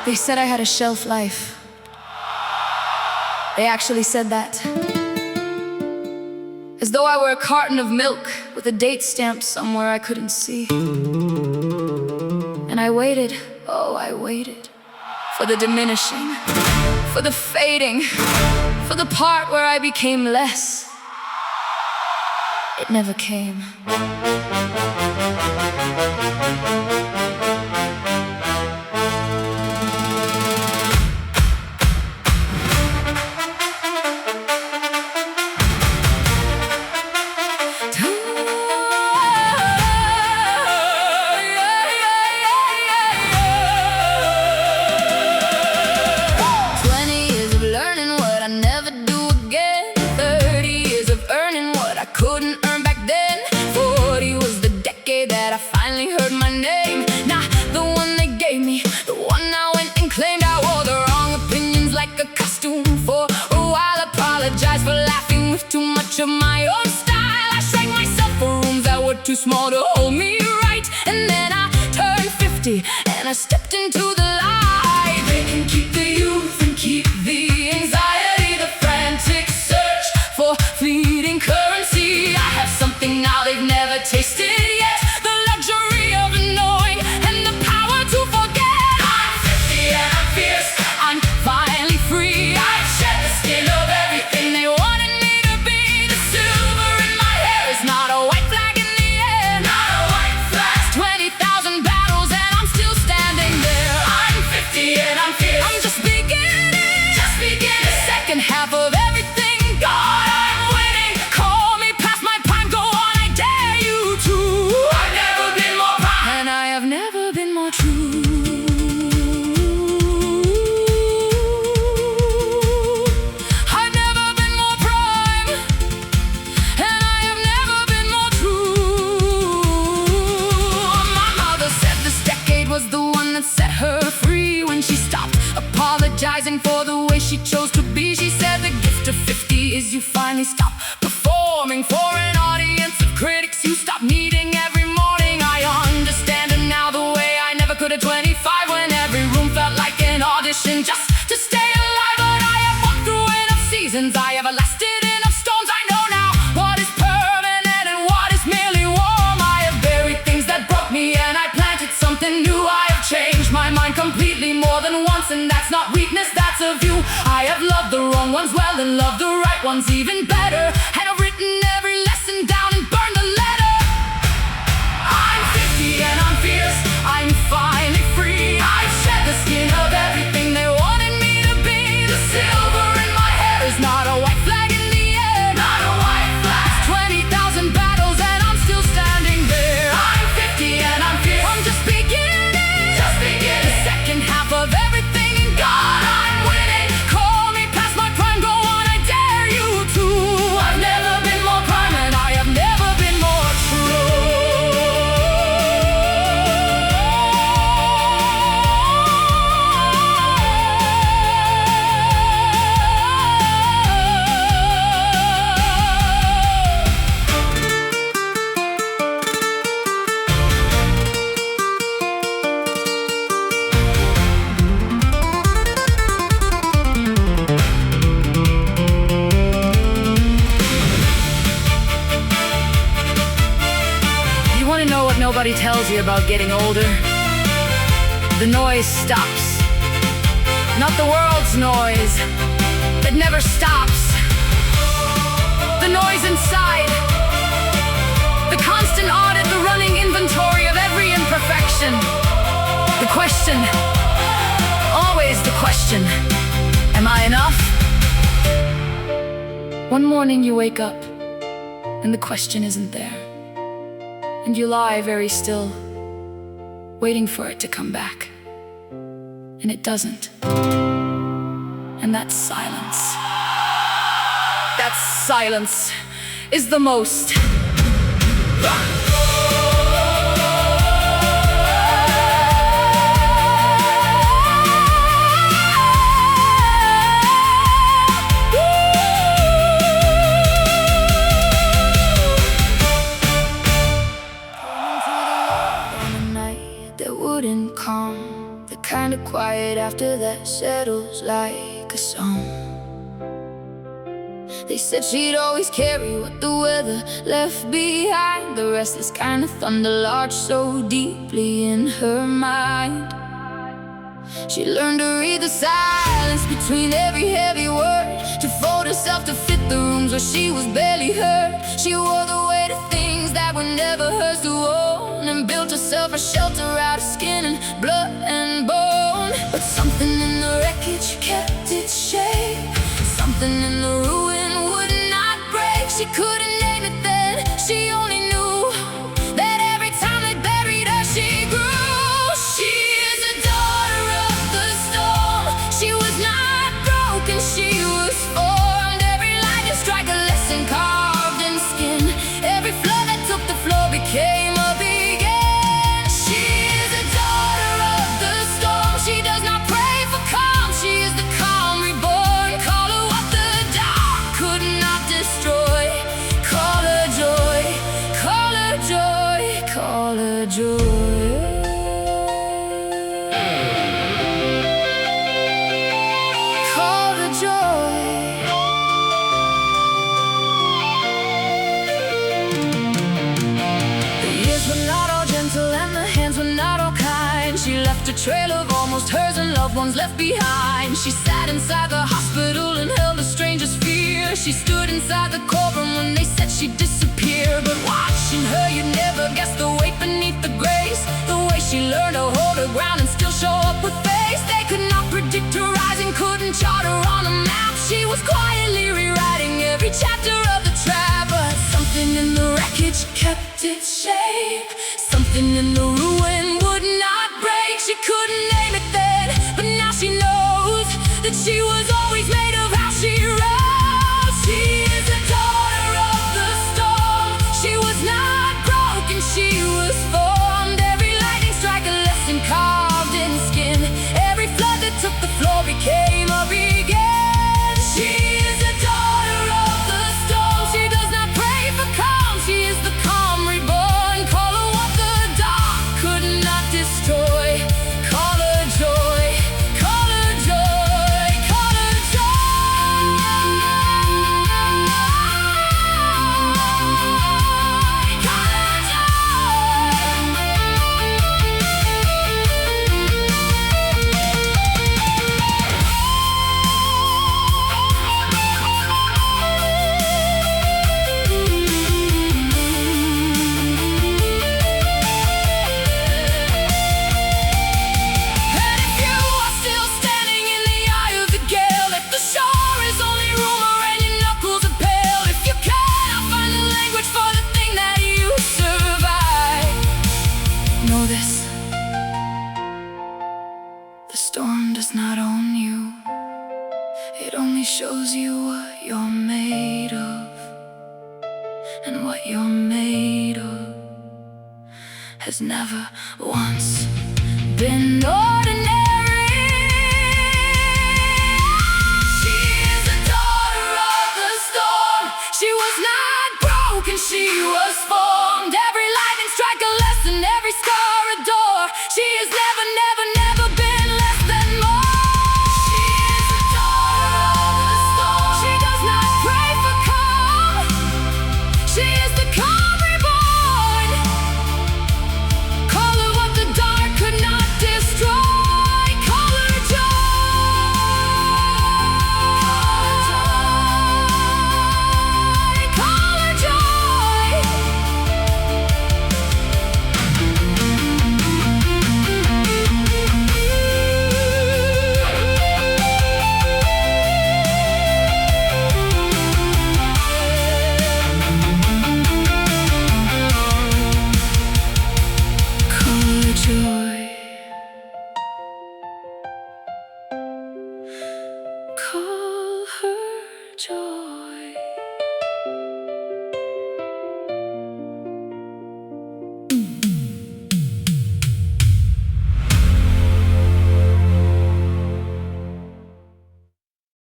They said I had a shelf life. They actually said that. As though I were a carton of milk with a date stamped somewhere I couldn't see. And I waited, oh, I waited for the diminishing, for the fading, for the part where I became less. It never came. Couldn't earn back then. 40 was the decade that I finally heard my name. Not the one they gave me, the one I went and claimed. I wore the wrong opinions like a costume for a while. Apologized for laughing with too much of my own style. I shrank myself for rooms that were too small to hold me right. And then I turned 50 and I stepped into the light. They can keep the youth and keep the anxiety, the frantic search for fleeting currency. I have something now they've never tasted yet, the luxury of knowing and the power to forget. I'm 50 and I'm fierce, I'm finally free. I've shed the skin of everything they wanted me to be. The silver in my hair is not a white flag in the air, not a white flag. 20,000 battles and I'm still standing there. I'm 50 and I'm fierce, I'm just beginning, just beginning. The second half of everything, God, set her free when she stopped apologizing for the way she chose to be. She said the gift of 50 is you finally stop performing for an audience of critics you stop meeting every morning. I understand her now the way I never could at 25, when every room felt like an audition just to stay alive. But I have walked through enough seasons, I have lasted enough storms. I know now what is permanent and what is merely warm. I have buried things that broke me and I planted something new. Changed my mind completely more than once, and that's not weakness, that's a view. I have loved the wrong ones well and loved the right ones even better, and I've written every lesson down and burned the letter. I'm 50 and I'm fierce, I'm finally free. I've shed the skin of everything they wanted me to be. The silver in my hair is not a white flag in the air, not a white flag. 20,000 battles and I'm still standing there. I'm 50 and I'm fierce, I'm just beginning. The second half of everything, and God, I'm winning. Call me past my prime, go on, I dare you to. I've never been more prime and I have never been more Nobody tells you about getting older. The noise stops. Not the world's noise that never stops. The noise inside. The constant audit, the running inventory of every imperfection. The question, always the question, am I enough? One morning you wake up and the question isn't there. And you lie very still, waiting for it to come back. And it doesn't. And that silence. That silence is the most. the quiet after that settles like a song. They said she'd always carry what the weather left behind, the restless kind of thunder lodged so deeply in her mind. She learned to read the silence between every heavy word, to fold herself to fit the rooms where she was barely heard. She wore the weight of things that were never hers to own, and built herself a shelter out of skin and blood and bone. But something in the wreckage kept its shape, something in the ruin would not break. She couldn't name it then, she only knew that every time they buried her she grew. She is a daughter of the storm. She was not broken, she was formed. Every lightning strike a lesson carved in skin. Every flood that took the floor became a begin. She is a daughter of the storm. She does not pray for calm, she is the calm reborn. Call her what the dark could not destroy. Call her joy, call her joy, call her joy. Call her joy. The years were not all gentle and the hands were not all kind. She left a trail of almost hers and loved ones left behind. She sat inside the hospital and held a stranger's fear. She stood inside the courtroom when they said she'd disappear. But watching her, you'd never guess the weight beneath the grace, the way she learned to hold her ground and still show up with face. They could not predict her rising, couldn't chart her on a map. She was quietly rewriting every chapter of the trap. But something in the wreckage kept its shape, something in the ruin would not break. She couldn't name it then, but now she knows that she was always made of how she rose. She is a daughter of the storm. She was not broken, she was formed. Every lightning strike a lesson carved in skin. Every flood that took the floor became a begin. She is a daughter of the storm. She does not pray for calm, she is the calm reborn. Call her what the dark could not destroy. Call her joy, call her joy, call her joy. Call her And if you are still standing in the eye of the gale, if the shore is only rumor and your knuckles are pale, if you cannot find the language for the thing that you survive, know this: the storm does not own you. It only shows you what you're made of, and what you're made of has never once been ordinary. She is a daughter of the storm. She was not broken, she was formed. Every lightning strike a lesson, every scar a door. She is never, never